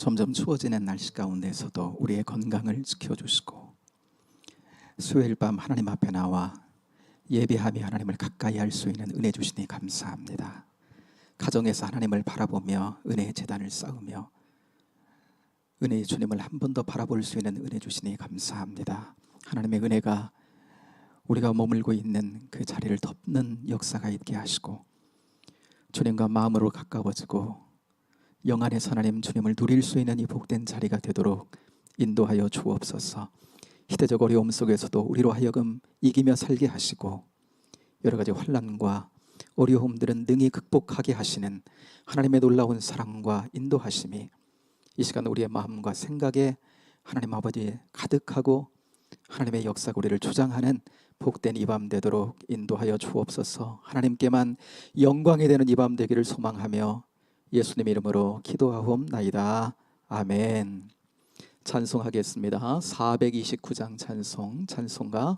점점 추워지는 날씨 가운데서도 우리의 건강을 지켜주시고 수요일 밤 하나님 앞에 나와 예배하며 하나님을 가까이 할 수 있는 은혜 주시니 감사합니다. 가정에서 하나님을 바라보며 은혜의 제단을 쌓으며 은혜의 주님을 한 번 더 바라볼 수 있는 은혜 주시니 감사합니다. 하나님의 은혜가 우리가 머물고 있는 그 자리를 덮는 역사가 있게 하시고 주님과 마음으로 가까워지고 영안에서 하나님 주님을 누릴 수 있는 이 복된 자리가 되도록 인도하여 주옵소서. 희대적 어려움 속에서도 우리로 하여금 이기며 살게 하시고 여러 가지 환난과 어려움들은 능히 극복하게 하시는 하나님의 놀라운 사랑과 인도하심이 이 시간 우리의 마음과 생각에 하나님 아버지 가득하고 하나님의 역사가 우리를 주장하는 복된 이 밤 되도록 인도하여 주옵소서. 하나님께만 영광이 되는 이 밤 되기를 소망하며 예수님 이름으로 기도하옵나이다. 아멘. 찬송하겠습니다. 429장 찬송가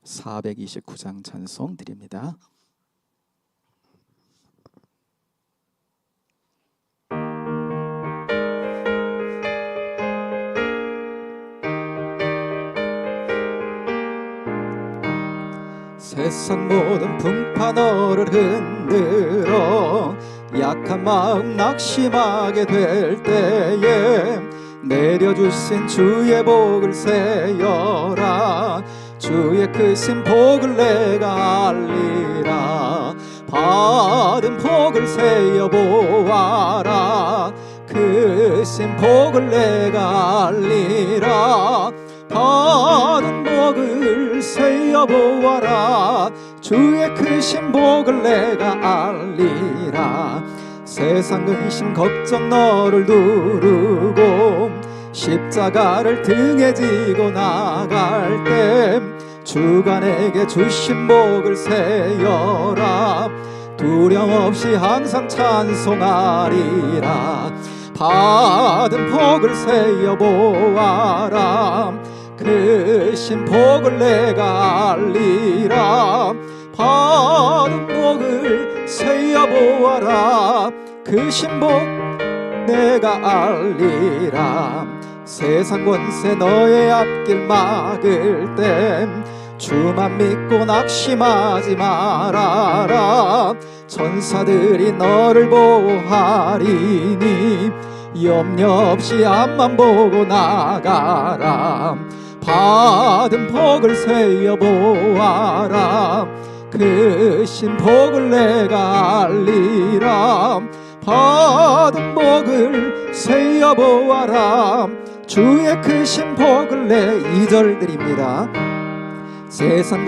429장 찬송 드립니다. 세상 모든 풍파 너를 흔들어 약한 마음 낙심하게 될 때에 내려주신 주의 복을 세어라. 주의 크신 복을 내가 알리라. 받은 복을 세어보아라. 크신 복을 내가 알리라. 받은 복을 세어보아라. 주의 크신 복을 내가 알리라. 세상 근심 걱정 너를 두르고 십자가를 등에 지고 나갈 때 주가 내게 주신 복을 세어라. 두려움 없이 항상 찬송하리라. 받은 복을 세어보아라. 크신 복을 내가 알리라. 받은 복을 세어보아라. 크신 복 내가 알리라. 세상 권세 너의 앞길 막을 땐 주만 믿고 낙심하지 말아라. 천사들이 너를 보호하리니 염려 없이 앞만 보고 나가라. 받은 복을 세어보아라. 크신 복을 내가 알리라. 받은 복을 세어보아라. 주의 크신 복을 내 2절 드립니다. 세상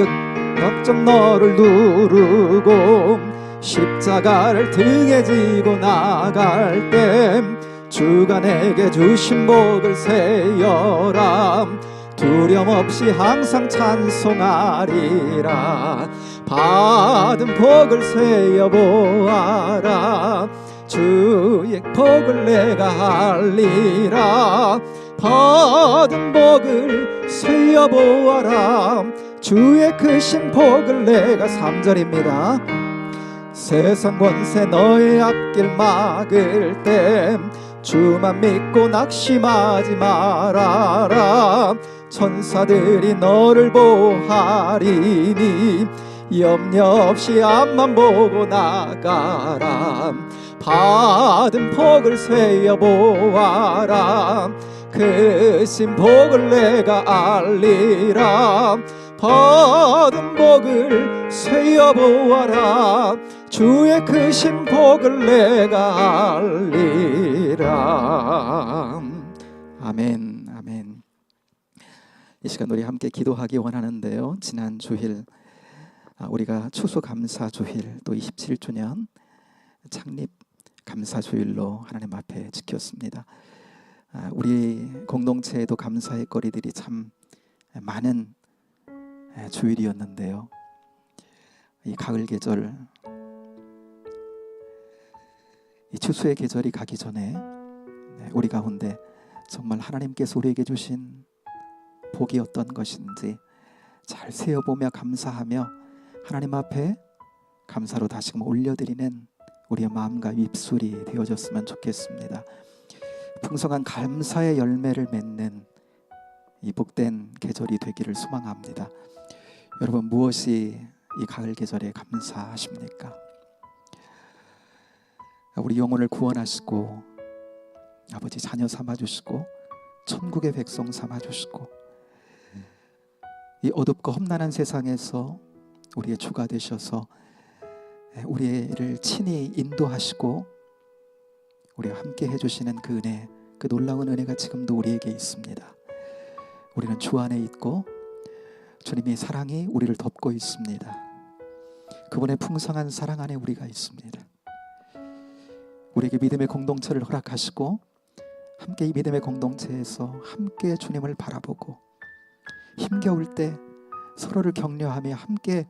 걱정 너를 두르고 십자가를 등에 지고 나갈 때 주가 내게 주신 복을 세어라. 두려움 없이 항상 찬송하리라. 받은 복을 세어보아라. 주의 복을 내가 알리라. 받은 복을 세어보아라. 주의 크신 복을 내가 3절입니다. 세상 권세 너의 앞길 막을 때 주만 믿고 낙심하지 말아라. 천사들이 너를 보호하리니 염려 없이 앞만 보고 나가라. 받은 복을 세어보아라. 크신 복을 내가 알리라. 받은 복을 세어보아라. 주의 크신 복을 내가 알리라. 아멘. 아멘. 이 시간 우리 함께 기도하기 원하는데요, 지난 주일 우리가 추수감사주일 또 27주년 창립 감사주일로 하나님 앞에 지켰습니다. 우리 공동체에도 감사의 거리들이 참 많은 주일이었는데요, 이 가을 계절, 이 추수의 계절이 가기 전에 우리 가운데 정말 하나님께서 우리에게 주신 복이 어떤 것인지 잘 세어보며 감사하며 하나님 앞에 감사로 다시금 올려드리는 우리의 마음과 입술이 되어졌으면 좋겠습니다. 풍성한 감사의 열매를 맺는 이 복된 계절이 되기를 소망합니다. 여러분, 무엇이 이 가을 계절에 감사하십니까? 우리 영혼을 구원하시고 아버지 자녀 삼아주시고 천국의 백성 삼아주시고 이 어둡고 험난한 세상에서 우리의 주가 되셔서 우리를 친히 인도하시고 우리와 함께 해주시는 그 은혜, 그 놀라운 은혜가 지금도 우리에게 있습니다. 우리는 주 안에 있고 주님의 사랑이 우리를 덮고 있습니다. 그분의 풍성한 사랑 안에 우리가 있습니다. 우리에게 믿음의 공동체를 허락하시고 함께 이 믿음의 공동체에서 함께 주님을 바라보고 힘겨울 때 서로를 격려하며 함께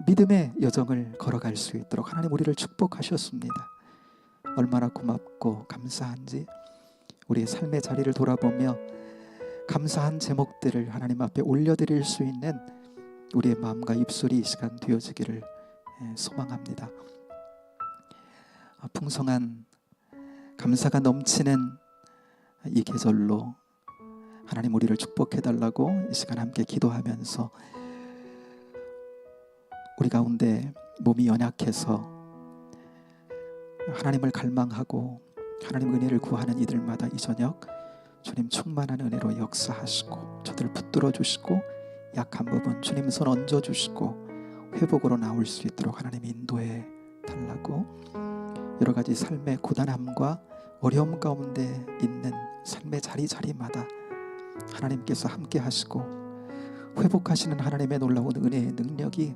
믿음의 여정을 걸어갈 수 있도록 하나님 우리를 축복하셨습니다. 얼마나 고맙고 감사한지 우리의 삶의 자리를 돌아보며 감사한 제목들을 하나님 앞에 올려드릴 수 있는 우리의 마음과 입술이 이 시간 되어지기를 소망합니다. 풍성한 감사가 넘치는 이 계절로 하나님 우리를 축복해달라고 이 시간 함께 기도하면서 우리 가운데 몸이 연약해서 하나님을 갈망하고 하나님 은혜를 구하는 이들마다 이 저녁 주님 충만한 은혜로 역사하시고 저들을 붙들어 주시고 약한 부분 주님 손 얹어 주시고 회복으로 나올 수 있도록 하나님 인도해 달라고 여러 가지 삶의 고단함과 어려움 가운데 있는 삶의 자리마다 하나님께서 함께 하시고 회복하시는 하나님의 놀라운 은혜의 능력이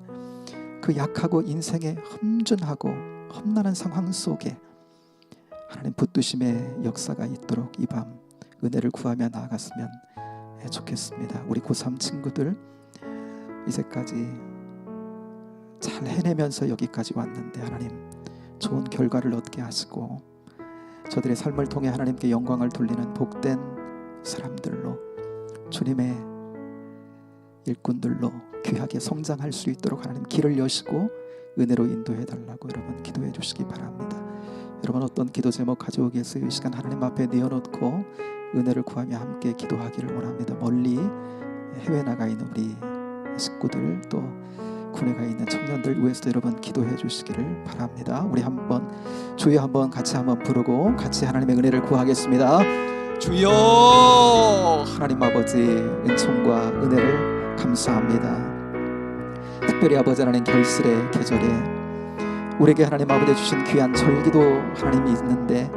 그 약하고 인생의 험준하고 험난한 상황 속에 하나님 붙드심의 역사가 있도록 이 밤 은혜를 구하며 나아갔으면 좋겠습니다. 우리 고3 친구들 이제까지 잘 해내면서 여기까지 왔는데 하나님 좋은 결과를 얻게 하시고 저들의 삶을 통해 하나님께 영광을 돌리는 복된 사람들로 주님의 일꾼들로 귀하게 성장할 수 있도록 하나님 길을 여시고 은혜로 인도해 달라고 여러분 기도해 주시기 바랍니다. 여러분 어떤 기도 제목 가지고 계세요? 이 시간 하나님 앞에 내어놓고 은혜를 구하며 함께 기도하기를 원합니다. 멀리 해외 나가 있는 우리 식구들 또 군에 가 있는 청년들 위해서 여러분 기도해 주시기를 바랍니다. 우리 한번 주여 한번 같이 한번 부르고 같이 하나님의 은혜를 구하겠습니다. 주여 하나님 아버지 은총과 은혜를 감사합니다. 특별히 아버지 하나님 결실의 계절에 우리에게 하나님 아버지 주신 귀한 절기도 하나님이 있는데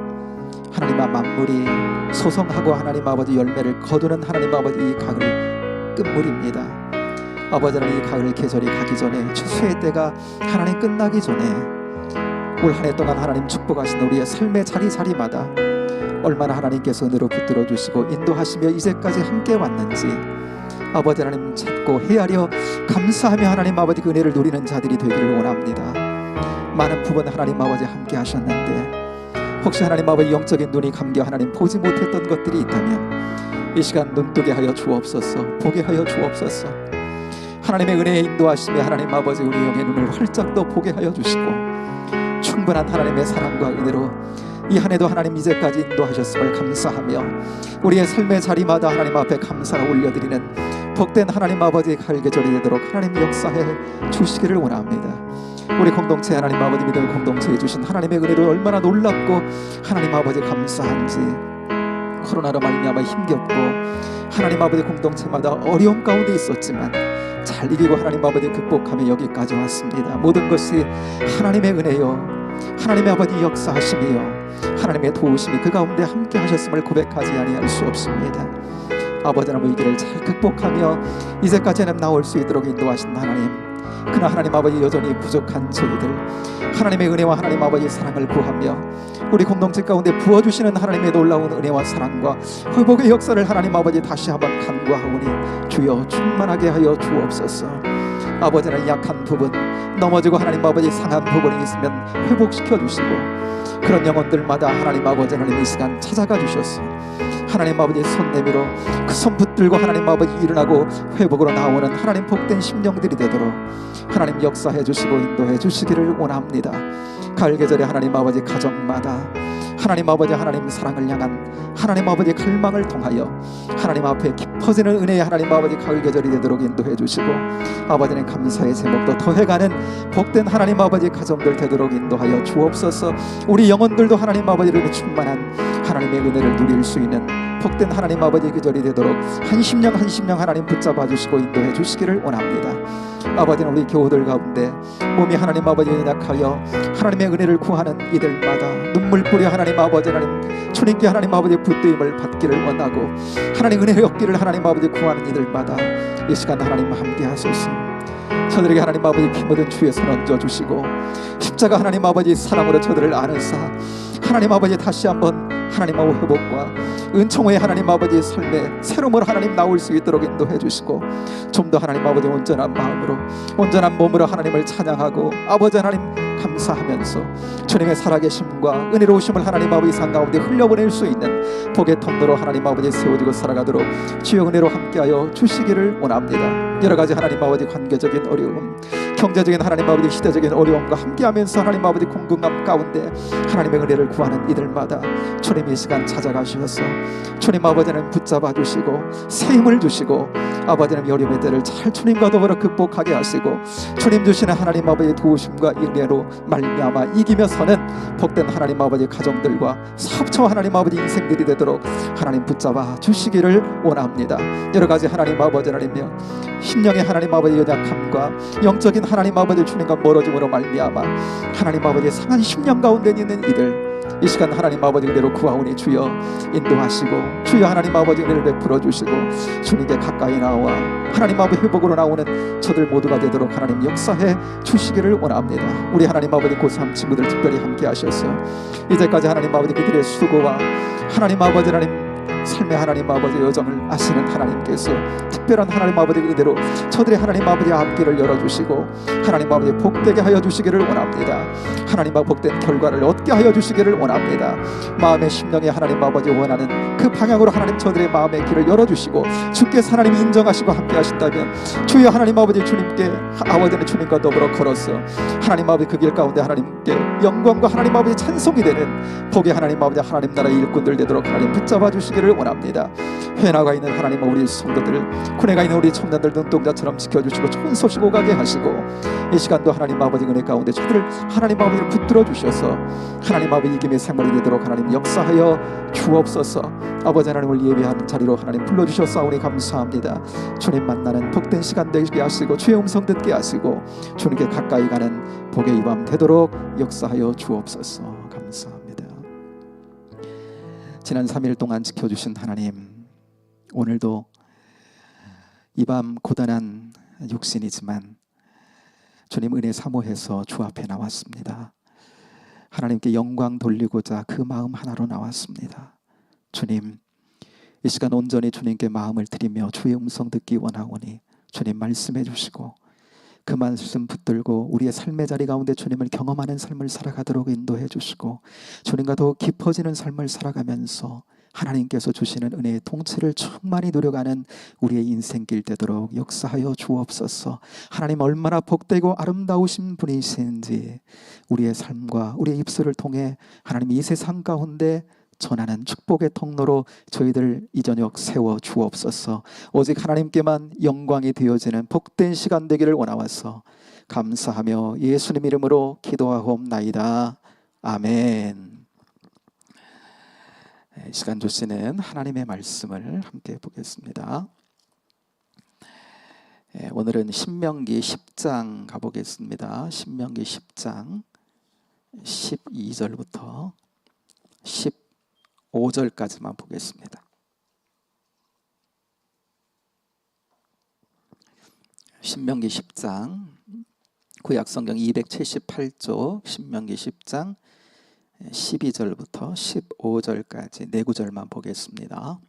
하나님 만물이 소성하고 하나님 아버지 열매를 거두는 하나님 아버지 이 가을 끝물입니다. 아버지 하나님 이 가을 계절이 가기 전에 추수의 때가 하나님 끝나기 전에 올 한 해 동안 하나님 축복하신 우리의 삶의 자리마다 얼마나 하나님께서 은혜로 붙들어 주시고 인도하시며 이제까지 함께 왔는지 아버지 하나님 찾고 헤아려 감사하며 하나님 아버지 그 은혜를 누리는 자들이 되기를 원합니다. 많은 부분 하나님 아버지 함께 하셨는데 혹시 하나님 아버지 영적인 눈이 감겨 하나님 보지 못했던 것들이 있다면 이 시간 눈뜨게 하여 주옵소서. 보게 하여 주옵소서. 하나님의 은혜에 인도하시며 하나님 아버지 우리 영의 눈을 활짝 더 보게 하여 주시고 충분한 하나님의 사랑과 은혜로 이 한 해도 하나님 이제까지 인도하셨음을 감사하며 우리의 삶의 자리마다 하나님 앞에 감사를 올려드리는 복된 하나님 아버지의 가을 계절이 되도록 하나님 역사해 주시기를 원합니다. 우리 공동체 하나님 아버지 믿음의 공동체에 주신 하나님의 은혜로 얼마나 놀랍고 하나님 아버지 감사한지 코로나로 말미암아 힘겹고 하나님 아버지 공동체마다 어려움 가운데 있었지만 잘 이기고 하나님 아버지 극복하며 여기까지 왔습니다. 모든 것이 하나님의 은혜요 하나님의 아버지 역사하심이요 하나님의 도우심이 그 가운데 함께 하셨음을 고백하지 아니할 수 없습니다. 아버지 하나님 위기를 잘 극복하며 이제까지는 나올 수 있도록 인도하신 하나님 그러나 하나님 아버지 여전히 부족한 저희들 하나님의 은혜와 하나님 아버지의 사랑을 구하며 우리 공동체 가운데 부어주시는 하나님의 놀라운 은혜와 사랑과 회복의 역사를 하나님 아버지 다시 한번 간구하오니 주여 충만하게 하여 주옵소서. 아버지는 약한 부분 넘어지고 하나님 아버지 상한 부분이 있으면 회복시켜 주시고 그런 영혼들마다 하나님 아버지 하나님 이 시간 찾아가 주셔서 하나님 아버지 손 내밀어 그 손 붙들고 하나님 아버지 일어나고 회복으로 나오는 하나님 복된 심령들이 되도록 하나님 역사해 주시고 인도해 주시기를 원합니다. 가을 계절에 하나님 아버지 가정마다 하나님 아버지, 하나님 사랑을 향한 하나님 아버지 갈망을 통하여 하나님 앞에 깊어지는 은혜의 하나님 아버지 가을 계절이 되도록 인도해 주시고, 아버지는 감사의 제목도 더해가는 복된 하나님 아버지 가정들 되도록 인도하여 주옵소서. 우리 영혼들도 하나님 아버지를 충만한 하나님의 은혜를 누릴 수 있는 복된 하나님 아버지 계절이 되도록 한 심령 한 심령 하나님 붙잡아 주시고 인도해 주시기를 원합니다. 아버지는 우리 교우들 가운데 몸이 하나님 아버지에 연약하여 하나님의 은혜를 구하는 이들마다 눈물 뿌려 하나님 아버지, 하나님 주님께 하나님 아버지 붙들림을 받기를 원하고 하나님 은혜를 얻기를 하나님 아버지 구하는 이들마다 이 시간 하나님 함께 하소서. 저들에게 하나님 아버지 피 묻은 주의 손 얹어 주시고 십자가 하나님 아버지 사랑으로 저들을 안으사 하나님 아버지 다시 한번 하나님하고 회복과 은총의 하나님 아버지의 삶에 새로움을 하나님 나올 수 있도록 인도해 주시고, 좀 더 하나님 아버지 온전한 마음으로 온전한 몸으로 하나님을 찬양하고 아버지 하나님 감사하면서 주님의 살아계심과 은혜로우심을 하나님 아버지 상 가운데 흘려보낼 수 있는 복의 통로로 하나님 아버지 세워지고 살아가도록 주의 은혜로 함께하여 주시기를 원합니다. 여러가지 하나님 아버지 관계적인 어려움, 경제적인 하나님 아버지 시대적인 어려움과 함께하면서 하나님 아버지 공급감 가운데 하나님의 은혜를 구하는 이들마다 주님 이 시간 찾아가셔서 주님 아버지는 붙잡아 주시고 새 힘을 주시고 아버지는 어려움의 때를 잘 주님과 더불어 극복하게 하시고 주님 주시는 하나님 아버지의 도우심과 은혜로 말미암아 이기며 서는 복된 하나님 아버지 가정들과 사업처와 하나님 아버지 인생들이 되도록 하나님 붙잡아 주시기를 원합니다. 여러가지 하나님 아버지 하나님여 심령의 하나님 아버지 연약함과 영적인 하나님 아버지 주님과 멀어짐으로 말미암아 하나님 아버지 상한 심령 가운데 있는 이들 이 시간 하나님 아버지 은혜로 구하오니 주여 인도하시고 주여 하나님 아버지 은혜를 베풀어 주시고 주님께 가까이 나와 하나님 아버지 회복으로 나오는 저들 모두가 되도록 하나님 역사해 주시기를 원합니다. 우리 하나님 아버지 고3 친구들 특별히 함께 하셔서 이제까지 하나님 아버지 그들의 수고와 하나님 아버지 하나님 삶의 하나님 아버지 여정을 아시는 하나님께서 특별한 하나님 아버지 은혜로 저들의 하나님 아버지 앞길을 열어주시고 하나님 아버지 복되게 하여 주시기를 원합니다. 하나님 아버지 복된 결과를 얻게 하여 주시기를 원합니다. 마음의 심령에 하나님 아버지 원하는 그 방향으로 하나님 저들의 마음의 길을 열어주시고 주께서 하나님 인정하시고 함께 하신다면 주여 하나님 아버지 주님께 아버지는 주님과 더불어 걸어서 하나님 아버지 그 길 가운데 하나님께 영광과 하나님 아버지 찬송이 되는 복의 하나님 아버지 하나님 나라의 일꾼들 되도록 하나님 붙잡아 주시기를 원합니다. 회나가 있는 하나님 우리 성도들, 군에가 있는 우리 청년들 눈동자처럼 지켜주시고 좋은 소식 오가게 하시고 이 시간도 하나님 아버지 은혜 가운데 저들을 하나님 아버지를 붙들어 주셔서 하나님 아버지 이김의 생활이 되도록 하나님 역사하여 주옵소서. 아버지 하나님을 예배하는 자리로 하나님 불러주셨사오니 감사합니다. 주님 만나는 복된 시간 되게 하시고 주의 음성 듣게 하시고 주님께 가까이 가는 복의 이 밤 되도록 역사하여 주옵소서. 감사합니다. 지난 3일 동안 지켜주신 하나님, 오늘도 이 밤 고단한 육신이지만 주님 은혜 사모해서 주 앞에 나왔습니다. 하나님께 영광 돌리고자 그 마음 하나로 나왔습니다. 주님, 이 시간 온전히 주님께 마음을 드리며 주의 음성 듣기 원하오니 주님 말씀해 주시고 그 말씀 붙들고 우리의 삶의 자리 가운데 주님을 경험하는 삶을 살아가도록 인도해 주시고 주님과 더욱 깊어지는 삶을 살아가면서 하나님께서 주시는 은혜의 통치를 충만히 누려가는 우리의 인생길 되도록 역사하여 주옵소서. 하나님 얼마나 복되고 아름다우신 분이신지 우리의 삶과 우리의 입술을 통해 하나님 이 세상 가운데 전하는 축복의 통로로 저희들 이 저녁 세워 주옵소서. 오직 하나님께만 영광이 되어지는 복된 시간 되기를 원하와서 감사하며 예수님 이름으로 기도하옵나이다. 아멘. 이 시간 주시는 하나님의 말씀을 함께 보겠습니다. 오늘은 신명기 10장 가보겠습니다. 신명기 10장 12절부터 15절까지만 보겠습니다. 신명기 10장 구약성경 278쪽 신명기 10장 12절부터 15절까지 네 구절만 보겠습니다.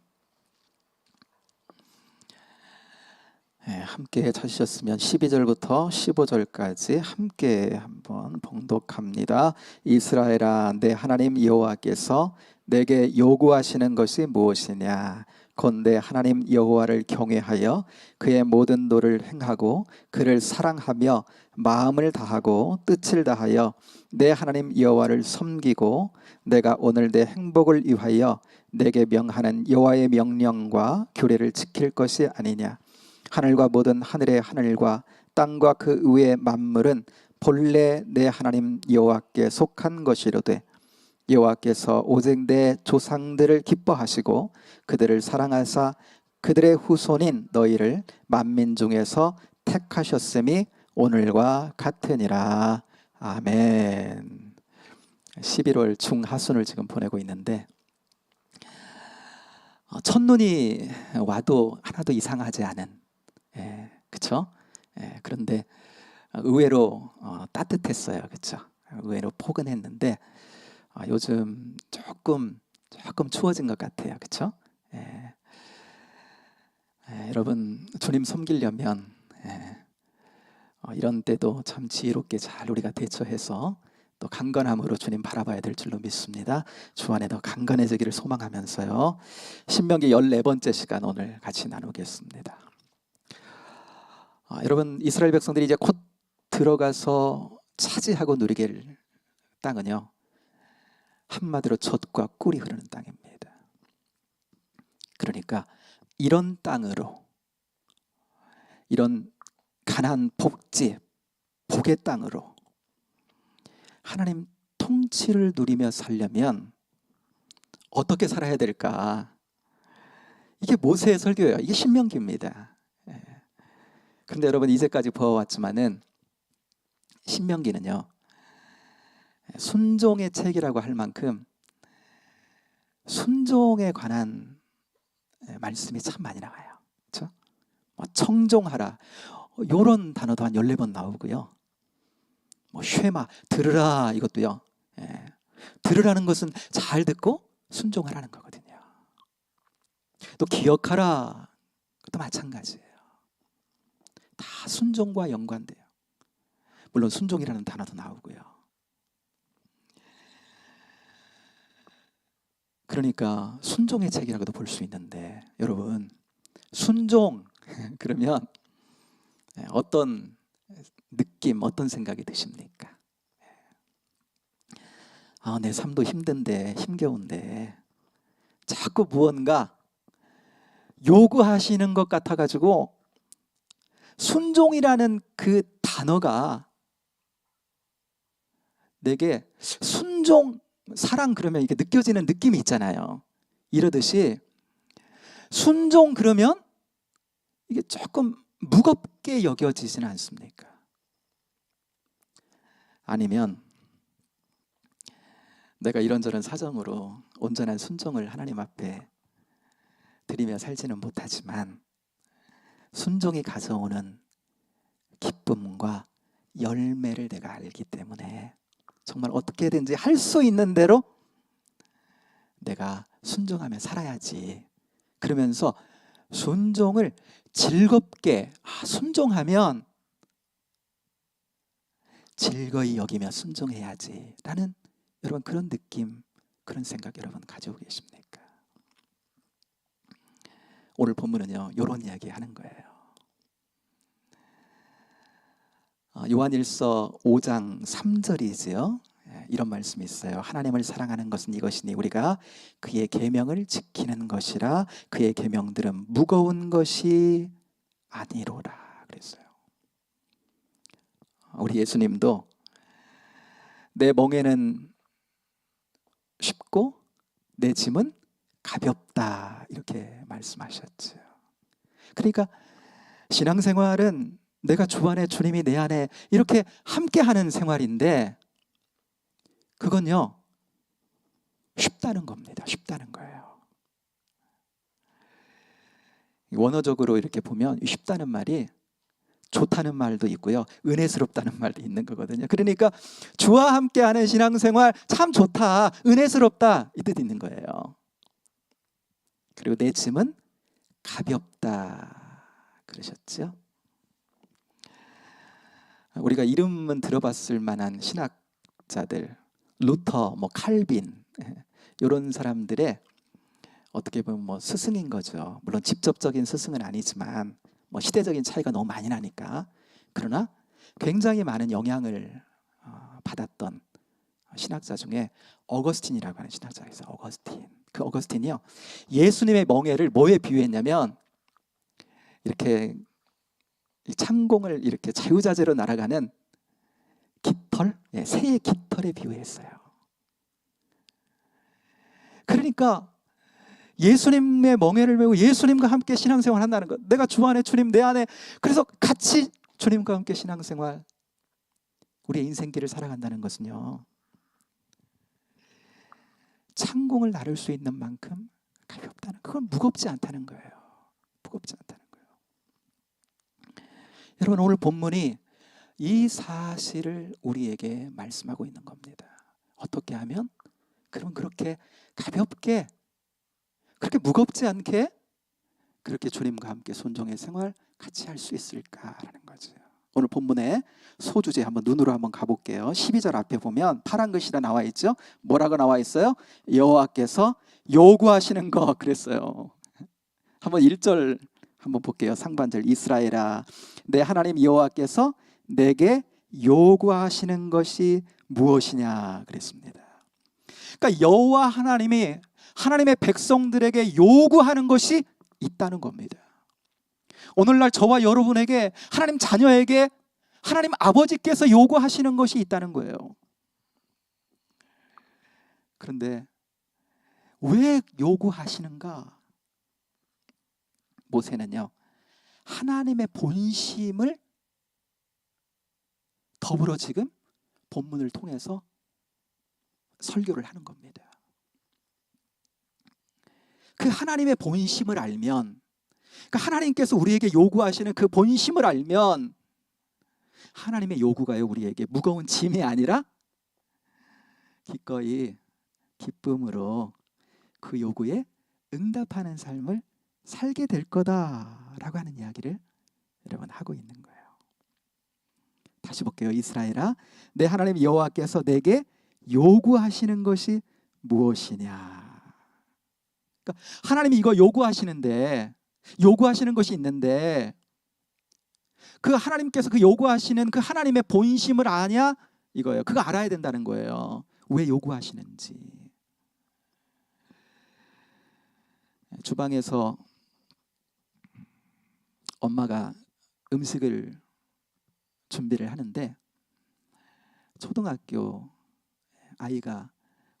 함께 찾으셨으면 12절부터 15절까지 함께 한번 봉독합니다. 이스라엘아, 내 하나님 여호와께서 내게 요구하시는 것이 무엇이냐? 곧 내 하나님 여호와를 경외하여 그의 모든 도를 행하고 그를 사랑하며 마음을 다하고 뜻을 다하여 내 하나님 여호와를 섬기고 내가 오늘 내 행복을 위하여 내게 명하는 여호와의 명령과 규례를 지킬 것이 아니냐. 하늘과 모든 하늘의 하늘과 땅과 그 위의 만물은 본래 내 하나님 여호와께 속한 것이로되 여호와께서 오직 내 조상들을 기뻐하시고 그들을 사랑하사 그들의 후손인 너희를 만민 중에서 택하셨음이 오늘과 같으니라. 아멘. 11월 중하순을 지금 보내고 있는데 첫눈이 와도 하나도 이상하지 않은, 그렇죠? 그런데 의외로 따뜻했어요, 그렇죠? 의외로 포근했는데 요즘 조금 추워진 것 같아요, 그렇죠? 여러분, 주님 섬기려면 이런 때도 참 지혜롭게 잘 우리가 대처해서 또 강건함으로 주님 바라봐야 될 줄로 믿습니다. 주 안에 더 강건해지기를 소망하면서요, 신명기 14번째 시간 오늘 같이 나누겠습니다. 여러분, 이스라엘 백성들이 이제 곧 들어가서 차지하고 누리게 될 땅은요, 한마디로 젖과 꿀이 흐르는 땅입니다. 그러니까 이런 땅으로, 이런 가나안 복지, 복의 땅으로 하나님 통치를 누리며 살려면 어떻게 살아야 될까? 이게 모세의 설교예요. 이게 신명기입니다. 그런데 여러분, 이제까지 보아왔지만은 신명기는요, 순종의 책이라고 할 만큼 순종에 관한 말씀이 참 많이 나와요. 그렇죠? 청종하라, 이런 단어도 한 14번 나오고요. 쉐마, 들으라, 이것도요. 들으라는 것은 잘 듣고 순종하라는 거거든요. 또 기억하라, 그것도 마찬가지예요. 다 순종과 연관돼요. 물론 순종이라는 단어도 나오고요. 그러니까 순종의 책이라고도 볼 수 있는데, 여러분, 순종 그러면 어떤 느낌, 어떤 생각이 드십니까? 내 삶도 힘든데, 힘겨운데 자꾸 무언가 요구하시는 것 같아가지고 순종이라는 그 단어가 내게 순종, 사랑 그러면 이게 느껴지는 느낌이 있잖아요. 이러듯이 순종 그러면 이게 조금 무겁게 여겨지지는 않습니까? 아니면 내가 이런저런 사정으로 온전한 순종을 하나님 앞에 드리며 살지는 못하지만 순종이 가져오는 기쁨과 열매를 내가 알기 때문에 정말 어떻게든지 할 수 있는 대로 내가 순종하며 살아야지, 그러면서 순종을 즐겁게, 순종하면 즐거이 여기며 순종해야지 라는, 여러분, 그런 느낌, 그런 생각 여러분 가지고 계십니까? 오늘 본문은요, 이런 이야기 하는 거예요. 요한일서 5장 3절이지요. 이런 말씀이 있어요. 하나님을 사랑하는 것은 이것이니 우리가 그의 계명을 지키는 것이라. 그의 계명들은 무거운 것이 아니로라 그랬어요. 우리 예수님도 내 멍에는 쉽고 내 짐은 가볍다, 이렇게 말씀하셨죠. 그러니까 신앙생활은 내가 주 안에, 주님이 내 안에 이렇게 함께하는 생활인데, 그건요 쉽다는 겁니다. 쉽다는 거예요. 원어적으로 이렇게 보면 쉽다는 말이 좋다는 말도 있고요, 은혜스럽다는 말도 있는 거거든요. 그러니까 주와 함께하는 신앙생활 참 좋다, 은혜스럽다, 이 뜻이 있는 거예요. 그리고 내 짐은 가볍다 그러셨죠. 우리가 이름은 들어봤을 만한 신학자들, 루터, 칼빈, 이런 사람들의 어떻게 보면 뭐 스승인 거죠. 물론 직접적인 스승은 아니지만 뭐 시대적인 차이가 너무 많이 나니까. 그러나 굉장히 많은 영향을 받았던 신학자 중에 어거스틴이라고 하는 신학자가 있어요. 어거스틴. 그 어거스틴이요, 예수님의 멍에를 뭐에 비유했냐면 이렇게 이 창공을 이렇게 자유자재로 날아가는 깃털, 새의 깃털에 비유했어요. 그러니까 예수님의 멍에를 메고 예수님과 함께 신앙생활 한다는 것, 내가 주 안에 주님 내 안에, 그래서 같이 주님과 함께 신앙생활, 우리의 인생길을 살아간다는 것은요, 창공을 나를 수 있는 만큼 가볍다는, 그건 무겁지 않다는 거예요. 무겁지 않다는 거예요. 여러분, 오늘 본문이 이 사실을 우리에게 말씀하고 있는 겁니다. 어떻게 하면 그러면 그렇게 가볍게, 그렇게 무겁지 않게 그렇게 주님과 함께 순종의 생활 같이 할 수 있을까라는 거죠. 오늘 본문의 소주제 한번 눈으로 한번 가볼게요. 12절 앞에 보면 파란 글씨가 나와 있죠. 뭐라고 나와 있어요? 여호와께서 요구하시는 거 그랬어요. 한번 1절 한번 볼게요. 상반절, 이스라엘아 내 하나님 여호와께서 내게 요구하시는 것이 무엇이냐 그랬습니다. 그러니까 여호와 하나님이 하나님의 백성들에게 요구하는 것이 있다는 겁니다. 오늘날 저와 여러분에게, 하나님 자녀에게 하나님 아버지께서 요구하시는 것이 있다는 거예요. 그런데 왜 요구하시는가? 모세는요, 하나님의 본심을 더불어 지금 본문을 통해서 설교를 하는 겁니다. 그 하나님의 본심을 알면, 그러니까 하나님께서 우리에게 요구하시는 그 본심을 알면, 하나님의 요구가요 우리에게 무거운 짐이 아니라 기꺼이 기쁨으로 그 요구에 응답하는 삶을 살게 될 거다라고 하는 이야기를 여러분 하고 있는 거예요. 다시 볼게요. 이스라엘아 내 하나님 여호와께서 내게 요구하시는 것이 무엇이냐. 그러니까 하나님이 이거 요구하시는 것이 있는데, 그 하나님께서 그 요구하시는 그 하나님의 본심을 아냐 이거예요. 그거 알아야 된다는 거예요. 왜 요구하시는지. 주방에서 엄마가 음식을 준비를 하는데 초등학교 아이가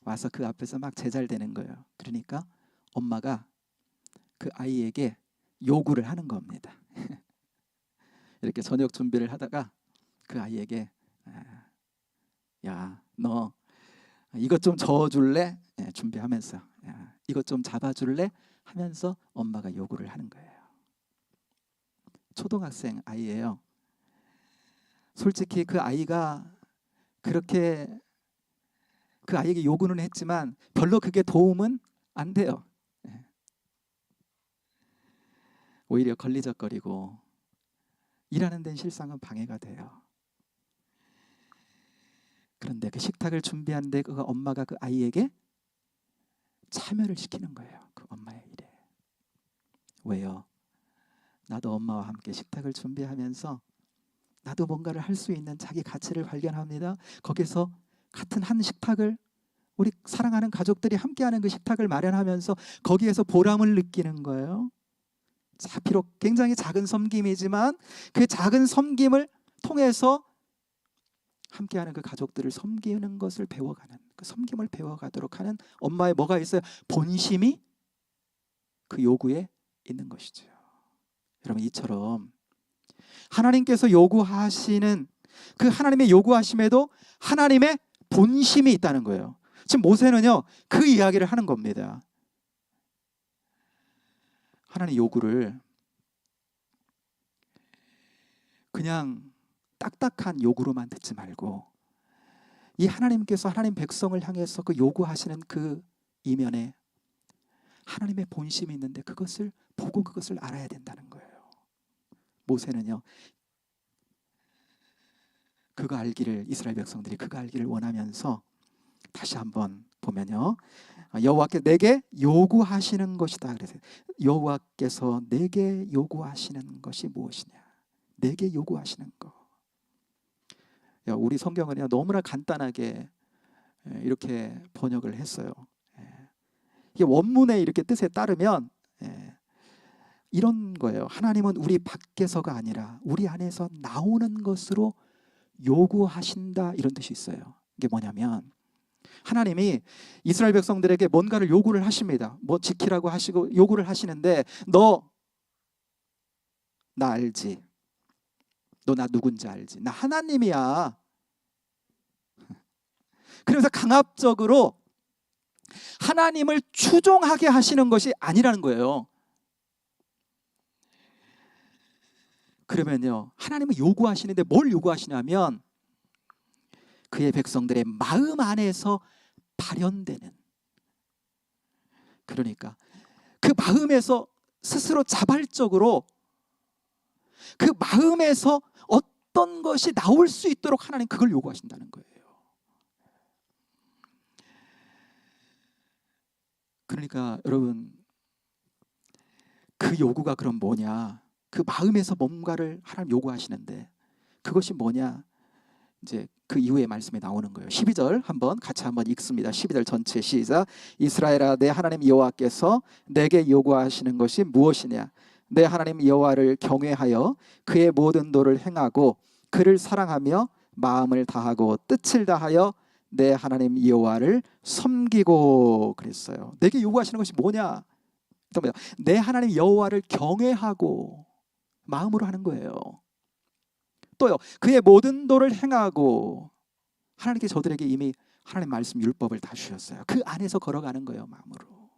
와서 그 앞에서 막 제잘되는 거예요. 그러니까 엄마가 그 아이에게 요구를 하는 겁니다. 이렇게 저녁 준비를 하다가 그 아이에게 야, 너 이것 좀 저어줄래? 준비하면서 야, 이것 좀 잡아줄래? 하면서 엄마가 요구를 하는 거예요. 초등학생 아이예요. 솔직히 그 아이가 그렇게 그 아이에게 요구는 했지만 별로 그게 도움은 안 돼요. 오히려 걸리적거리고 일하는 데는 실상은 방해가 돼요. 그런데 그 식탁을 준비하는데 그 엄마가 그 아이에게 참여를 시키는 거예요. 그 엄마의 일에. 왜요? 나도 엄마와 함께 식탁을 준비하면서 나도 뭔가를 할 수 있는 자기 가치를 발견합니다. 거기서 같은 한 식탁을 우리 사랑하는 가족들이 함께하는 그 식탁을 마련하면서 거기에서 보람을 느끼는 거예요. 자, 비록 굉장히 작은 섬김이지만 그 작은 섬김을 통해서 함께하는 그 가족들을 섬기는 것을 배워가는, 그 섬김을 배워가도록 하는 엄마의 뭐가 있어요? 본심이 그 요구에 있는 것이죠. 여러분, 이처럼 하나님께서 요구하시는 그 하나님의 요구하심에도 하나님의 본심이 있다는 거예요. 지금 모세는요 그 이야기를 하는 겁니다. 하나님 요구를 그냥 딱딱한 요구로만 듣지 말고 이 하나님께서 하나님 백성을 향해서 그 요구하시는 그 이면에 하나님의 본심이 있는데 그것을 보고 그것을 알아야 된다는 거예요. 모세는요 그거 알기를, 이스라엘 백성들이 그거 알기를 원하면서 다시 한번 보면요 여호와께 내게 요구하시는 것이다. 그래서 여호와께서 내게 요구하시는 것이 무엇이냐? 내게 요구하시는 거. 우리 성경은요 너무나 간단하게 이렇게 번역을 했어요. 이게 원문의 이렇게 뜻에 따르면 이런 거예요. 하나님은 우리 밖에서가 아니라 우리 안에서 나오는 것으로 요구하신다, 이런 뜻이 있어요. 이게 뭐냐면 하나님이 이스라엘 백성들에게 뭔가를 요구를 하십니다. 뭐 지키라고 하시고 요구를 하시는데, 너 나 알지? 너 나 누군지 알지? 나 하나님이야. 그래서 강압적으로 하나님을 추종하게 하시는 것이 아니라는 거예요. 그러면요 하나님은 요구하시는데 뭘 요구하시냐면 그의 백성들의 마음 안에서 발현되는, 그러니까 그 마음에서 스스로 자발적으로 그 마음에서 어떤 것이 나올 수 있도록 하나님 그걸 요구하신다는 거예요. 그러니까 여러분, 그 요구가 그럼 뭐냐? 그 마음에서 뭔가를 하나님 요구하시는데 그것이 뭐냐? 이제 그 이후의 말씀에 나오는 거예요. 12절 한번 같이 한번 읽습니다. 12절 전체 시작. 이스라엘아, 내 하나님 여호와께서 내게 요구하시는 것이 무엇이냐? 내 하나님 여호와를 경외하여 그의 모든 도를 행하고 그를 사랑하며 마음을 다하고 뜻을 다하여 내 하나님 여호와를 섬기고, 그랬어요. 내게 요구하시는 것이 뭐냐? 내 하나님 여호와를 경외하고 마음으로 하는 거예요. 또요, 그의 모든 도를 행하고, 하나님께 저들에게 이미 하나님 말씀 율법을 다 주셨어요. 그 안에서 걸어가는 거예요, 마음으로.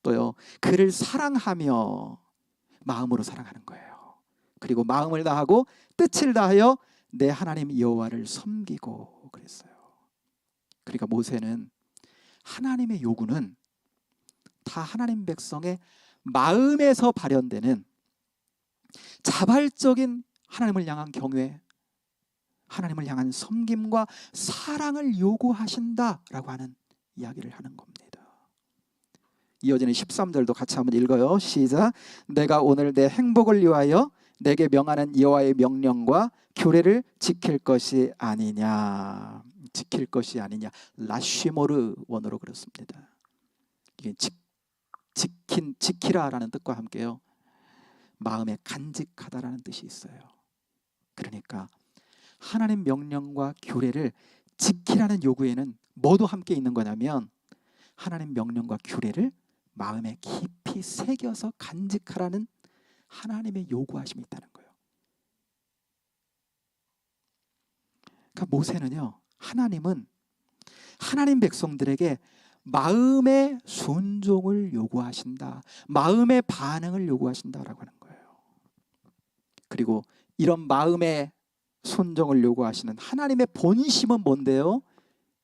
또요, 그를 사랑하며 마음으로 사랑하는 거예요. 그리고 마음을 다하고 뜻을 다하여 내 하나님 여호와를 섬기고, 그랬어요. 그러니까 모세는 하나님의 요구는 다 하나님 백성의 마음에서 발현되는 자발적인 하나님을 향한 경외, 하나님을 향한 섬김과 사랑을 요구하신다라고 하는 이야기를 하는 겁니다. 이어지는 13절도 같이 한번 읽어요. 시작. 내가 오늘 내 행복을 위하여 내게 명하는 여호와의 명령과 규례를 지킬 것이 아니냐. 지킬 것이 아니냐. 라쉬모르 원어로 그렇습니다. 이게 지키라라는 뜻과 함께요, 마음에 간직하다라는 뜻이 있어요. 그러니까 하나님 명령과 규례를 지키라는 요구에는 뭐도 함께 있는 거냐면 하나님 명령과 규례를 마음에 깊이 새겨서 간직하라는 하나님의 요구하심이 있다는 거예요. 그러니까 모세는요, 하나님은 하나님 백성들에게 마음의 순종을 요구하신다, 마음의 반응을 요구하신다라고 하는 거예요. 그리고 이런 마음의 순종을 요구하시는 하나님의 본심은 뭔데요?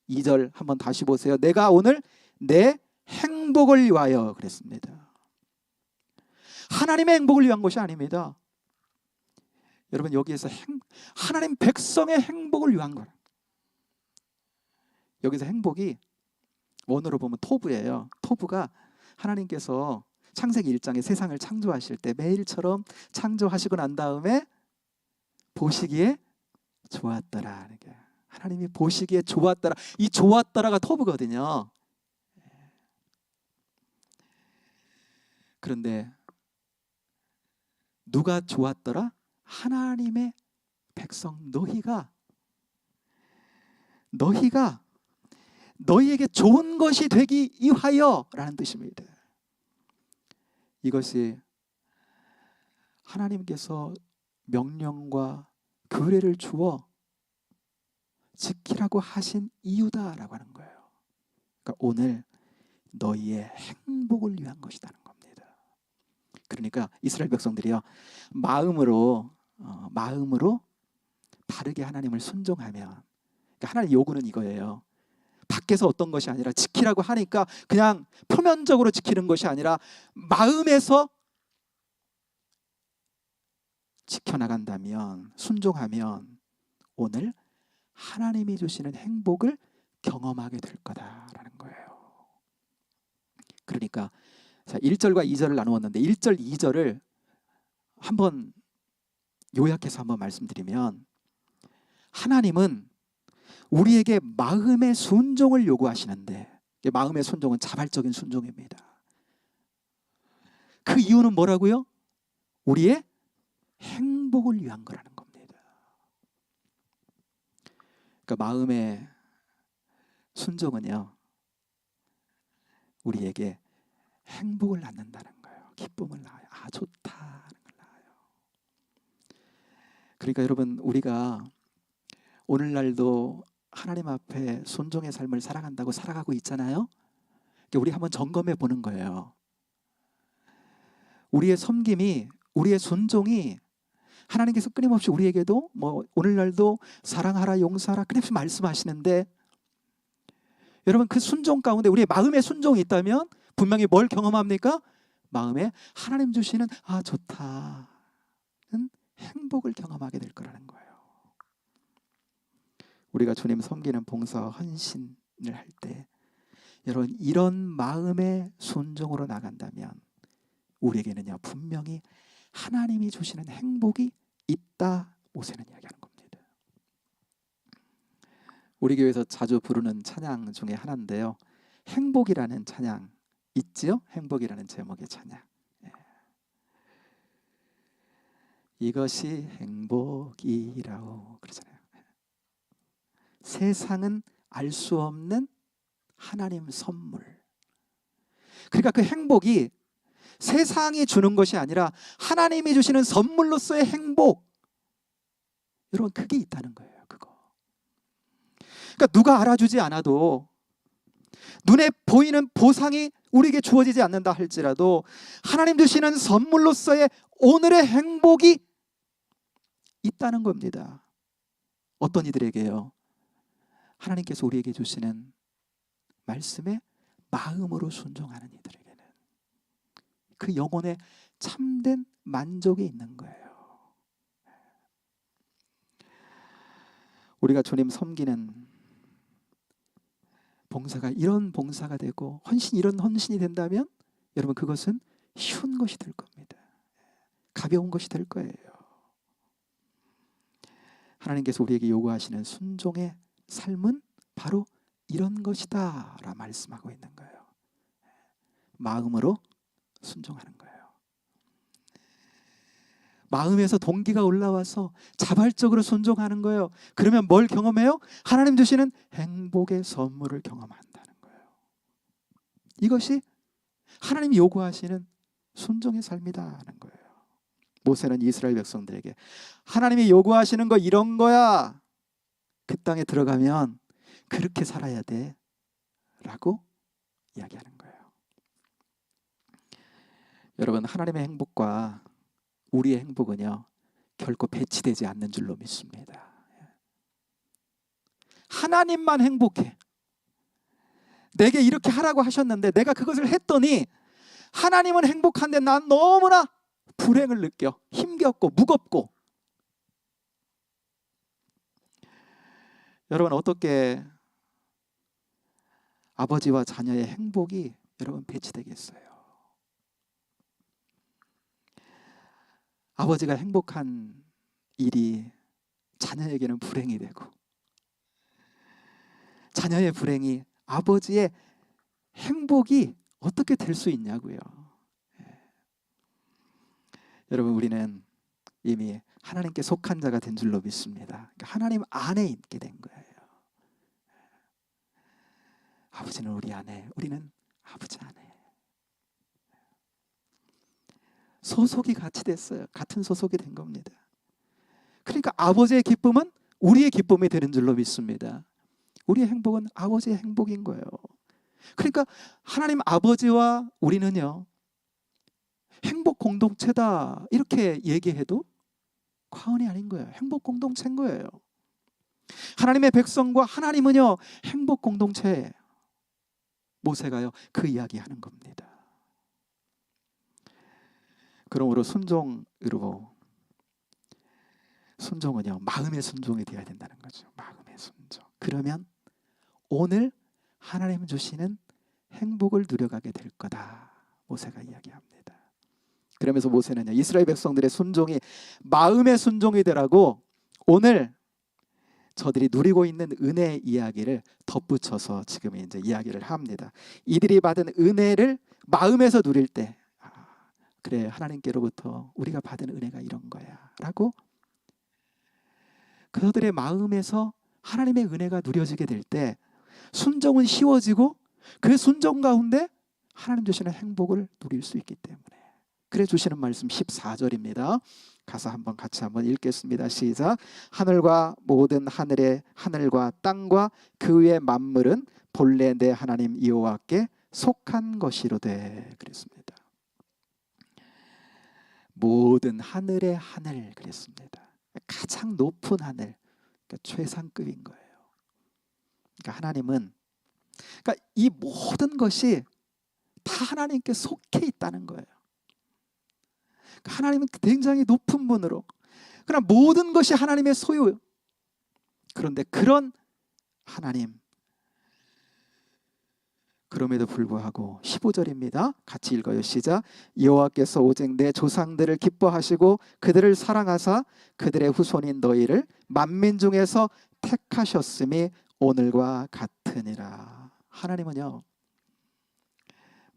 2절 한번 다시 보세요. 내가 오늘 내 행복을 위하여, 그랬습니다. 하나님의 행복을 위한 것이 아닙니다. 여러분, 여기에서 하나님 백성의 행복을 위한 거라. 여기서 행복이 원어로 보면 토부예요. 토부가 하나님께서 창세기 1장에 세상을 창조하실 때 매일처럼 창조하시고 난 다음에 보시기에 좋았더라. 하나님이 보시기에 좋았더라. 이 좋았더라가 토부거든요. 그런데 누가 좋았더라? 하나님의 백성 너희가 너희에게 좋은 것이 되기 위하여 라는 뜻입니다. 이것이 하나님께서 명령과 규례를 주어 지키라고 하신 이유다라고 하는 거예요. 그러니까 오늘 너희의 행복을 위한 것이라는 겁니다. 그러니까 이스라엘 백성들이요, 마음으로 바르게 하나님을 순종하면, 그러니까 하나님의 요구는 이거예요. 밖에서 어떤 것이 아니라 지키라고 하니까 그냥 표면적으로 지키는 것이 아니라 마음에서 지켜나간다면, 순종하면 오늘 하나님이 주시는 행복을 경험하게 될 거다라는 거예요. 그러니까 자, 1절과 2절을 나누었는데 1절, 2절을 한번 요약해서 한번 말씀드리면, 하나님은 우리에게 마음의 순종을 요구하시는데, 마음의 순종은 자발적인 순종입니다. 그 이유는 뭐라고요? 우리의 행복을 위한 거라는 겁니다. 그러니까 마음의 순종은요, 우리에게 행복을 낳는다는 거예요. 기쁨을 낳아요. 아, 좋다 하는 걸 낳아요. 그러니까 여러분, 우리가 오늘날도 하나님 앞에 순종의 삶을 살아간다고 살아가고 있잖아요. 우리 한번 점검해 보는 거예요. 우리의 섬김이, 우리의 순종이 하나님께서 끊임없이 우리에게도 오늘날도 사랑하라, 용서하라 끊임없이 말씀하시는데, 여러분 그 순종 가운데 우리의 마음의 순종이 있다면 분명히 뭘 경험합니까? 마음에 하나님 주시는 아, 좋다는 행복을 경험하게 될 거라는 거예요. 우리가 주님 섬기는 봉사와 헌신을 할 때 여러분 이런 마음의 순종으로 나간다면 우리에게는요 분명히 하나님이 주시는 행복이 있다, 모세는 이야기하는 겁니다. 우리 교회에서 자주 부르는 찬양 중에 하나인데요, 행복이라는 찬양 있지요? 행복이라는 제목의 찬양. 이것이 행복이라오 그러잖아요. 세상은 알 수 없는 하나님 선물. 그러니까 그 행복이 세상이 주는 것이 아니라 하나님이 주시는 선물로서의 행복, 여러분 그게 있다는 거예요. 그거. 그러니까 누가 알아주지 않아도, 눈에 보이는 보상이 우리에게 주어지지 않는다 할지라도 하나님 주시는 선물로서의 오늘의 행복이 있다는 겁니다. 어떤 이들에게요? 하나님께서 우리에게 주시는 말씀에 마음으로 순종하는 이들에게는 그 영혼의 참된 만족이 있는 거예요. 우리가 주님 섬기는 봉사가 이런 봉사가 되고 이런 헌신이 된다면 여러분 그것은 쉬운 것이 될 겁니다. 가벼운 것이 될 거예요. 하나님께서 우리에게 요구하시는 순종의 삶은 바로 이런 것이다 라 말씀하고 있는 거예요. 마음으로 순종하는 거예요. 마음에서 동기가 올라와서 자발적으로 순종하는 거예요. 그러면 뭘 경험해요? 하나님 주시는 행복의 선물을 경험한다는 거예요. 이것이 하나님이 요구하시는 순종의 삶이다 하는 거예요. 모세는 이스라엘 백성들에게 하나님이 요구하시는 거 이런 거야, 그 땅에 들어가면 그렇게 살아야 돼 라고 이야기하는 거예요. 여러분 하나님의 행복과 우리의 행복은요 결코 배치되지 않는 줄로 믿습니다. 하나님만 행복해. 내게 이렇게 하라고 하셨는데 내가 그것을 했더니 하나님은 행복한데 난 너무나 불행을 느껴, 힘겹고 무겁고. 여러분 어떻게 아버지와 자녀의 행복이 여러분 배치되겠어요? 아버지가 행복한 일이 자녀에게는 불행이 되고, 자녀의 불행이 아버지의 행복이 어떻게 될 수 있냐고요. 여러분 우리는 이미 하나님께 속한 자가 된 줄로 믿습니다. 그러니까 하나님 안에 있게 된 거예요. 아버지는 우리 안에, 우리는 아버지 안에 소속이 같이 됐어요. 같은 소속이 된 겁니다. 그러니까 아버지의 기쁨은 우리의 기쁨이 되는 줄로 믿습니다. 우리의 행복은 아버지의 행복인 거예요. 그러니까 하나님 아버지와 우리는요 행복 공동체다 이렇게 얘기해도 과언이 아닌 거예요. 행복 공동체인 거예요. 하나님의 백성과 하나님은요 행복 공동체예요. 모세가요 그 이야기하는 겁니다. 그러므로 순종은요 마음의 순종이 되어야 된다는 거죠. 마음의 순종. 그러면 오늘 하나님 주시는 행복을 누려가게 될 거다. 모세가 이야기합니다. 그러면서 모세는요, 이스라엘 백성들의 순종이 마음의 순종이 되라고 오늘 저들이 누리고 있는 은혜 이야기를 덧붙여서 지금 이제 이야기를 합니다. 이들이 받은 은혜를 마음에서 누릴 때, 그래, 하나님께로부터 우리가 받은 은혜가 이런 거야 라고 그들의 마음에서 하나님의 은혜가 누려지게 될 때 순종은 쉬워지고 그 순종 가운데 하나님 주시는 행복을 누릴 수 있기 때문에, 그래 주시는 말씀 14절입니다. 가서 한번 같이 한번 읽겠습니다. 시작. 하늘과 모든 하늘과 땅과 그 위의 만물은 본래 내 하나님 여호와께 속한 것이로되. 그랬습니다. 모든 하늘의 하늘 그랬습니다. 가장 높은 하늘, 그러니까 최상급인 거예요. 그러니까 하나님은, 그러니까 이 모든 것이 다 하나님께 속해 있다는 거예요. 그러니까 하나님은 굉장히 높은 분으로, 그러나 모든 것이 하나님의 소유. 그런데 그런 하나님, 그럼에도 불구하고 15절입니다. 같이 읽어요. 시작. 여호와께서 오직 내 조상들을 기뻐하시고 그들을 사랑하사 그들의 후손인 너희를 만민 중에서 택하셨음이 오늘과 같으니라. 하나님은요,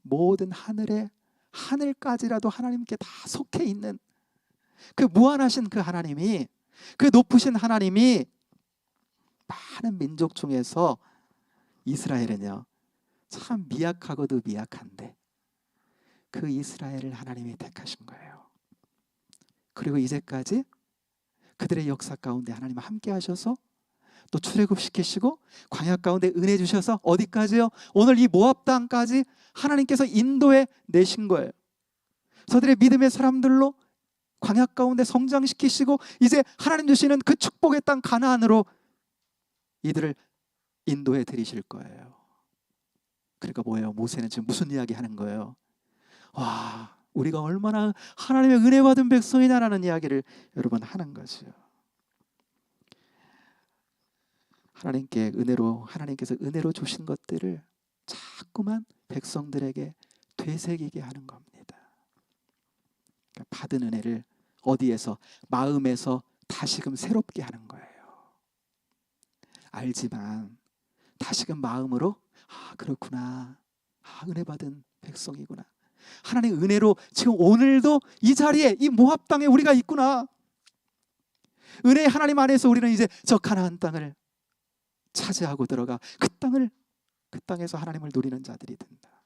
모든 하늘까지라도 하나님께 다 속해 있는 그 무한하신 그 하나님이, 그 높으신 하나님이 많은 민족 중에서 이스라엘은요 참 미약하고도 미약한데 그 이스라엘을 하나님이 택하신 거예요. 그리고 이제까지 그들의 역사 가운데 하나님 함께 하셔서 또 출애굽시키시고 광야 가운데 은혜 주셔서 어디까지요? 오늘 이 모압 땅까지 하나님께서 인도해 내신 거예요. 저들의 믿음의 사람들로 광야 가운데 성장시키시고 이제 하나님 주시는 그 축복의 땅 가나안으로 이들을 인도해 드리실 거예요. 그러니까 뭐예요? 모세는 지금 무슨 이야기 하는 거예요? 와, 우리가 얼마나 하나님의 은혜 받은 백성이냐라는 이야기를 여러분 하는 거죠. 하나님께서 은혜로 주신 것들을 자꾸만 백성들에게 되새기게 하는 겁니다. 그러니까 받은 은혜를 어디에서? 마음에서 다시금 새롭게 하는 거예요. 알지만 다시금 마음으로, 그렇구나, 은혜 받은 백성이구나, 하나님의 은혜로 지금 오늘도 이 자리에 이 모압 땅에 우리가 있구나, 은혜의 하나님 안에서 우리는 이제 저 가나안 땅을 차지하고 들어가 그 땅에서 하나님을 누리는 자들이 된다.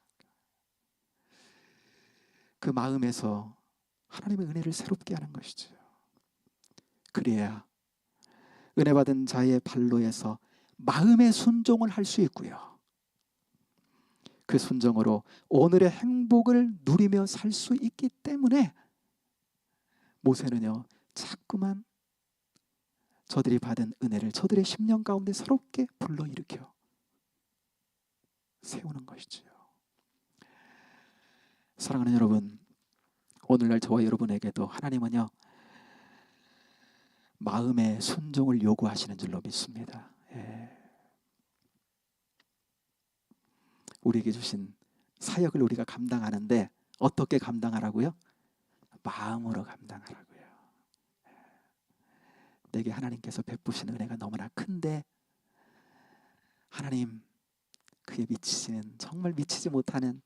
그 마음에서 하나님의 은혜를 새롭게 하는 것이죠. 그래야 은혜 받은 자의 발로에서 마음의 순종을 할 수 있고요, 그 순종으로 오늘의 행복을 누리며 살 수 있기 때문에 모세는요 자꾸만 저들이 받은 은혜를 저들의 심령 가운데 새롭게 불러일으켜 세우는 것이죠. 사랑하는 여러분, 오늘날 저와 여러분에게도 하나님은요 마음의 순종을 요구하시는 줄로 믿습니다. 우리에게 주신 사역을 우리가 감당하는데 어떻게 감당하라고요? 마음으로 감당하라고요. 내게 하나님께서 베푸신 은혜가 너무나 큰데 하나님, 그에 정말 미치지 못하는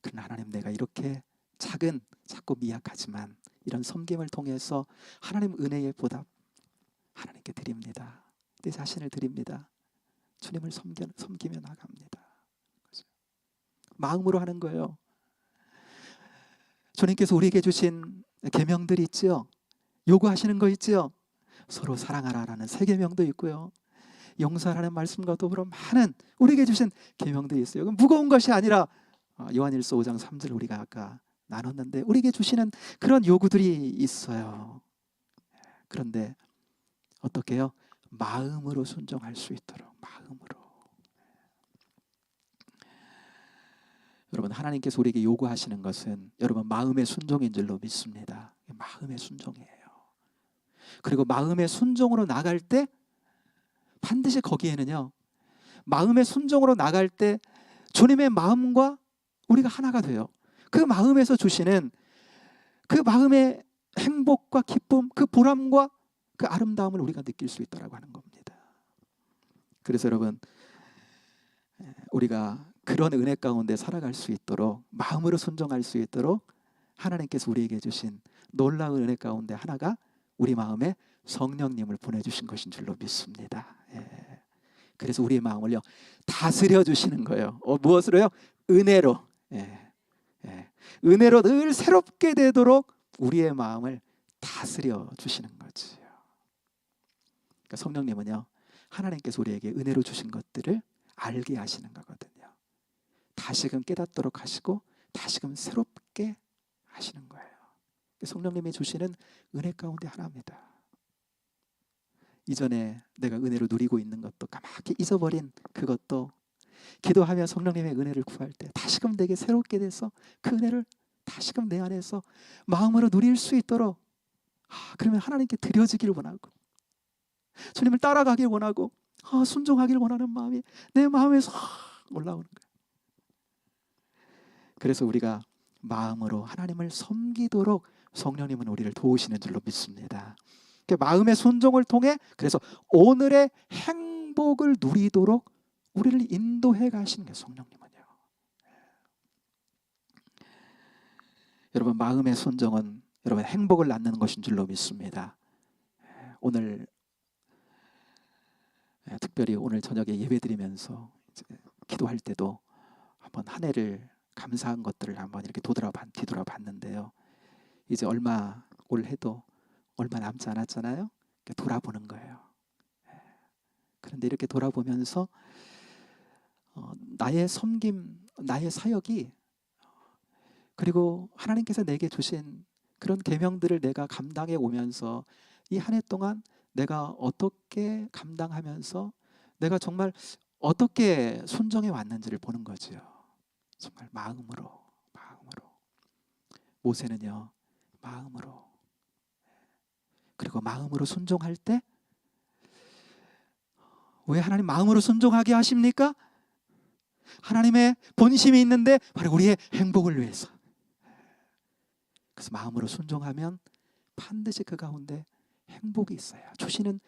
그러나 하나님, 내가 이렇게 작고 미약하지만 이런 섬김을 통해서 하나님 은혜의 보답 하나님께 드립니다. 내 자신을 드립니다. 주님을 섬기며 나갑니다. 마음으로 하는 거예요. 주님께서 우리에게 주신 계명들이 있죠. 요구하시는 거 있죠. 서로 사랑하라라는 세 계명도 있고요, 용서하라는 말씀과 더불어 많은 우리에게 주신 계명들이 있어요. 무거운 것이 아니라 요한일서 5장 3절 우리가 아까 나눴는데 우리에게 주시는 그런 요구들이 있어요. 그런데 어떻게 해요? 마음으로 순종할 수 있도록, 마음으로. 여러분, 하나님께서 우리에게 요구하시는 것은 여러분 마음의 순종인 줄로 믿습니다. 마음의 순종이에요. 그리고 마음의 순종으로 나갈 때 반드시 거기에는요 마음의 순종으로 나갈 때 주님의 마음과 우리가 하나가 돼요. 그 마음에서 주시는 그 마음의 행복과 기쁨, 그 보람과 그 아름다움을 우리가 느낄 수 있다라고 하는 겁니다. 그래서 여러분, 우리가 그런 은혜 가운데 살아갈 수 있도록, 마음으로 순종할 수 있도록 하나님께서 우리에게 주신 놀라운 은혜 가운데 하나가 우리 마음에 성령님을 보내주신 것인 줄로 믿습니다. 그래서 우리의 마음을요 다스려 주시는 거예요. 무엇으로요? 은혜로. 은혜로 늘 새롭게 되도록 우리의 마음을 다스려 주시는 거지요. 그러니까 성령님은요, 하나님께서 우리에게 은혜로 주신 것들을 알게 하시는 거거든요. 다시금 깨닫도록 하시고 다시금 새롭게 하시는 거예요. 성령님이 주시는 은혜 가운데 하나입니다. 이전에 내가 은혜로 누리고 있는 것도 까맣게 잊어버린 그것도 기도하며 성령님의 은혜를 구할 때 다시금 내게 새롭게 돼서 그 은혜를 다시금 내 안에서 마음으로 누릴 수 있도록, 그러면 하나님께 드려지길 원하고 주님을 따라가길 원하고 순종하길 원하는 마음이 내 마음에서 올라오는 거예요. 그래서 우리가 마음으로 하나님을 섬기도록 성령님은 우리를 도우시는 줄로 믿습니다. 마음의 순종을 통해 그래서 오늘의 행복을 누리도록 우리를 인도해 가시는 게 성령님은요. 여러분, 마음의 순종은 여러분 행복을 낳는 것인 줄로 믿습니다. 오늘 특별히 오늘 저녁에 예배드리면서 기도할 때도 한번 한 해를 감사한 것들을 한번 이렇게 뒤돌아봤는데요. 이제 올 해도 얼마 남지 않았잖아요. 돌아보는 거예요. 그런데 이렇게 돌아보면서 나의 섬김, 나의 사역이, 그리고 하나님께서 내게 주신 그런 계명들을 내가 감당해 오면서 이 한 해 동안 내가 어떻게 감당하면서 내가 정말 어떻게 순종해 왔는지를 보는 거죠. 정말 마음으로. 모세는요, 마음으로. 그리고 마음으로 순종할 때 왜 하나님 마음으로 순종하게 하십니까? 하나님의 본심이 있는데 바로 우리의 행복을 위해서. 그래서 마음으로 순종하면 반드시 그 가운데 행복이 있어요. 주시는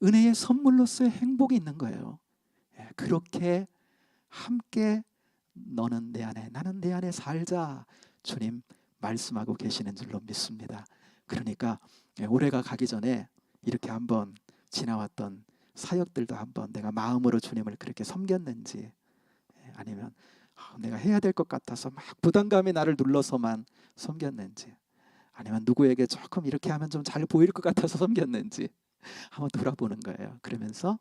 은혜의 선물로서의 행복이 있는 거예요. 그렇게 함께 너는 내 안에 나는 내 안에 살자 주님 말씀하고 계시는 줄로 믿습니다. 그러니까 올해가 가기 전에 이렇게 한번 지나왔던 사역들도 한번 내가 마음으로 주님을 그렇게 섬겼는지, 아니면 내가 해야 될 것 같아서 막 부담감이 나를 눌러서만 섬겼는지, 아니면 누구에게 조금 이렇게 하면 좀 잘 보일 것 같아서 섬겼는지 한번 돌아보는 거예요. 그러면서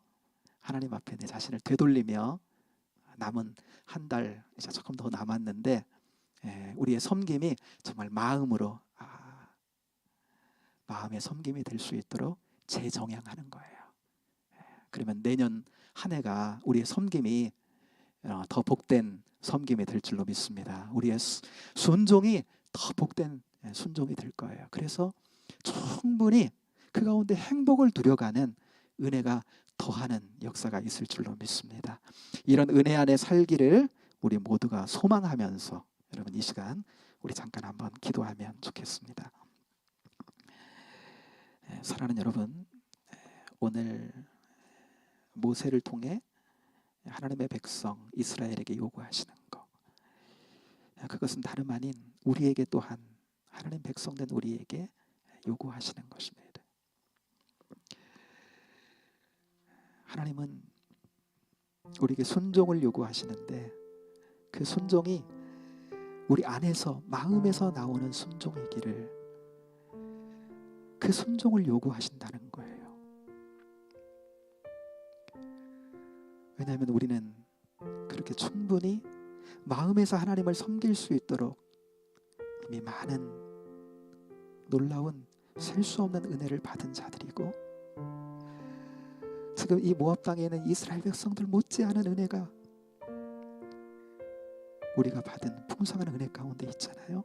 하나님 앞에 내 자신을 되돌리며 남은 한 달 이제 조금 더 남았는데 우리의 섬김이 정말 마음으로 마음의 섬김이 될 수 있도록 재정향하는 거예요. 그러면 내년 한 해가 우리의 섬김이 더 복된 섬김이 될 줄로 믿습니다. 우리의 순종이 더 복된 순종이 될 거예요. 그래서 충분히 그 가운데 행복을 누려가는 은혜가 더하는 역사가 있을 줄로 믿습니다. 이런 은혜 안에 살기를 우리 모두가 소망하면서 여러분 이 시간 우리 잠깐 한번 기도하면 좋겠습니다. 사랑하는 여러분, 오늘 모세를 통해 하나님의 백성 이스라엘에게 요구하시는 것, 그것은 다름 아닌 우리에게 또한 하나님 백성된 우리에게 요구하시는 것입니다. 하나님은 우리에게 순종을 요구하시는데 그 순종이 우리 안에서 마음에서 나오는 순종이기를, 그 순종을 요구하신다는 거예요. 왜냐하면 우리는 그렇게 충분히 마음에서 하나님을 섬길 수 있도록 이미 많은 놀라운 셀 수 없는 은혜를 받은 자들이고, 지금 이 모압 땅에 있는 이스라엘 백성들 못지않은 은혜가 우리가 받은 풍성한 은혜 가운데 있잖아요.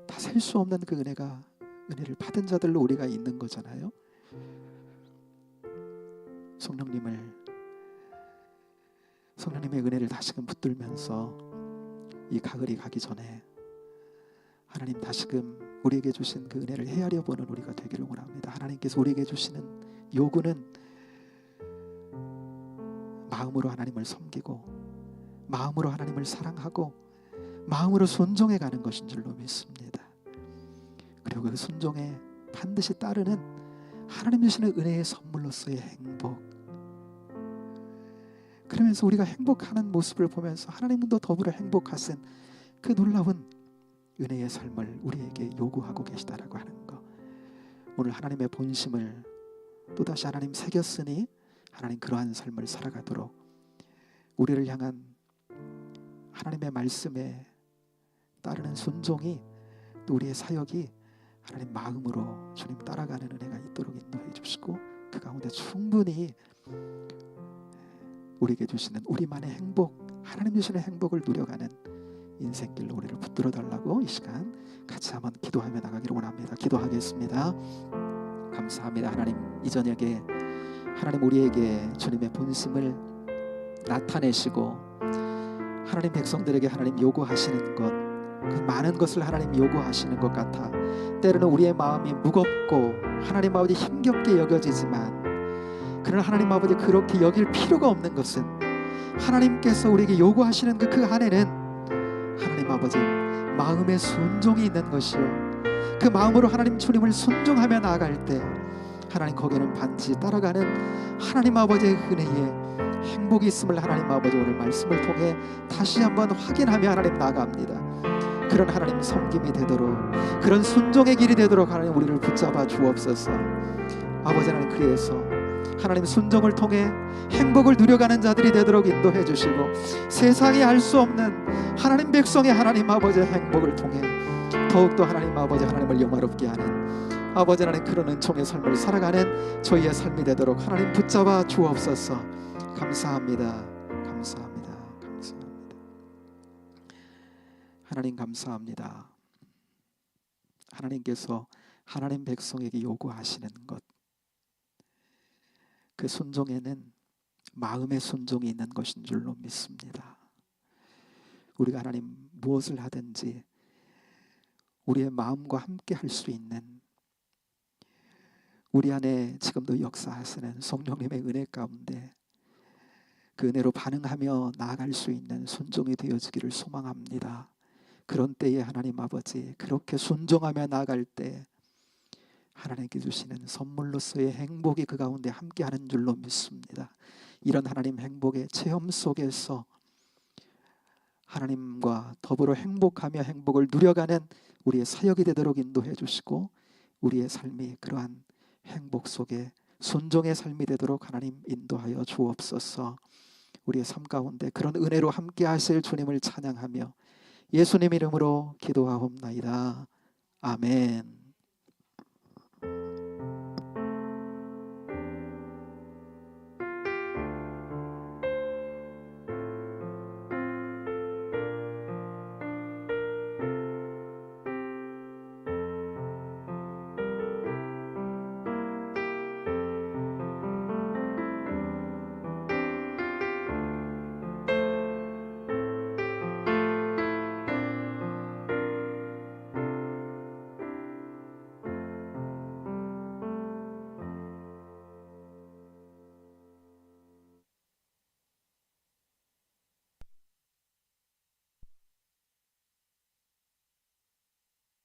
다 셀 수 없는 그 은혜를 받은 자들로 우리가 있는 거잖아요. 성령님을 성령님의 은혜를 다시금 붙들면서 이 가을이 가기 전에 하나님 다시금 우리에게 주신 그 은혜를 헤아려 보는 우리가 되기를 원합니다. 하나님께서 우리에게 주시는 요구는 마음으로 하나님을 섬기고 마음으로 하나님을 사랑하고 마음으로 순종해 가는 것인 줄로 믿습니다. 그리고 그 순종에 반드시 따르는 하나님 주시는 은혜의 선물로서의 행복, 그러면서 우리가 행복하는 모습을 보면서 하나님도 더불어 행복하신 그 놀라운 은혜의 삶을 우리에게 요구하고 계시다라고 하는 것, 오늘 하나님의 본심을 또다시 하나님 새겼으니 하나님 그러한 삶을 살아가도록 우리를 향한 하나님의 말씀에 따르는 순종이 또 우리의 사역이 하나님 마음으로 주님 따라가는 은혜가 있도록 인도해 주시고 그 가운데 충분히 우리에게 주시는 우리만의 행복, 하나님 주시는 행복을 누려가는 인생길로 우리를 붙들어 달라고 이 시간 같이 한번 기도하며 나가기를 원합니다. 기도하겠습니다. 감사합니다. 하나님, 이 저녁에 하나님 우리에게 주님의 본심을 나타내시고 하나님 백성들에게 하나님 요구하시는 것, 그 많은 것을 하나님 요구하시는 것 같아 때로는 우리의 마음이 무겁고 하나님 아버지 힘겹게 여겨지지만, 그러나 하나님 아버지 그렇게 여길 필요가 없는 것은 하나님께서 우리에게 요구하시는 그 안에는 하나님 아버지 마음의 순종이 있는 것이요, 그 마음으로 하나님 주님을 순종하며 나아갈 때 하나님 거기에는 반드시 따라가는 하나님 아버지의 은혜에 행복이 있음을 하나님 아버지 오늘 말씀을 통해 다시 한번 확인하며 하나님 나아갑니다. 그런 하나님 섬김이 되도록, 그런 순종의 길이 되도록 하나님 우리를 붙잡아 주옵소서. 아버지 하나님, 그래서 하나님 순종을 통해 행복을 누려가는 자들이 되도록 인도해 주시고 세상이 알 수 없는 하나님 백성의 하나님 아버지의 행복을 통해 더욱더 하나님 아버지 하나님을 영화롭게 하는 아버지 하나님 그런 은총의 삶을 살아가는 저희의 삶이 되도록 하나님 붙잡아 주옵소서. 감사합니다. 감사합니다. 감사합니다. 하나님 감사합니다. 하나님께서 하나님 백성에게 요구하시는 것, 그 순종에는 마음의 순종이 있는 것인 줄로 믿습니다. 우리가 하나님 무엇을 하든지 우리의 마음과 함께 할 수 있는, 우리 안에 지금도 역사하시는 성령님의 은혜 가운데 그 은혜로 반응하며 나아갈 수 있는 순종이 되어지기를 소망합니다. 그런 때에 하나님 아버지 그렇게 순종하며 나아갈 때 하나님께 주시는 선물로서의 행복이 그 가운데 함께하는 줄로 믿습니다. 이런 하나님 행복의 체험 속에서 하나님과 더불어 행복하며 행복을 누려가는 우리의 사역이 되도록 인도해 주시고 우리의 삶이 그러한 행복 속에 순종의 삶이 되도록 하나님 인도하여 주옵소서. 우리의 삶 가운데 그런 은혜로 함께 하실 주님을 찬양하며 예수님 이름으로 기도하옵나이다. 아멘.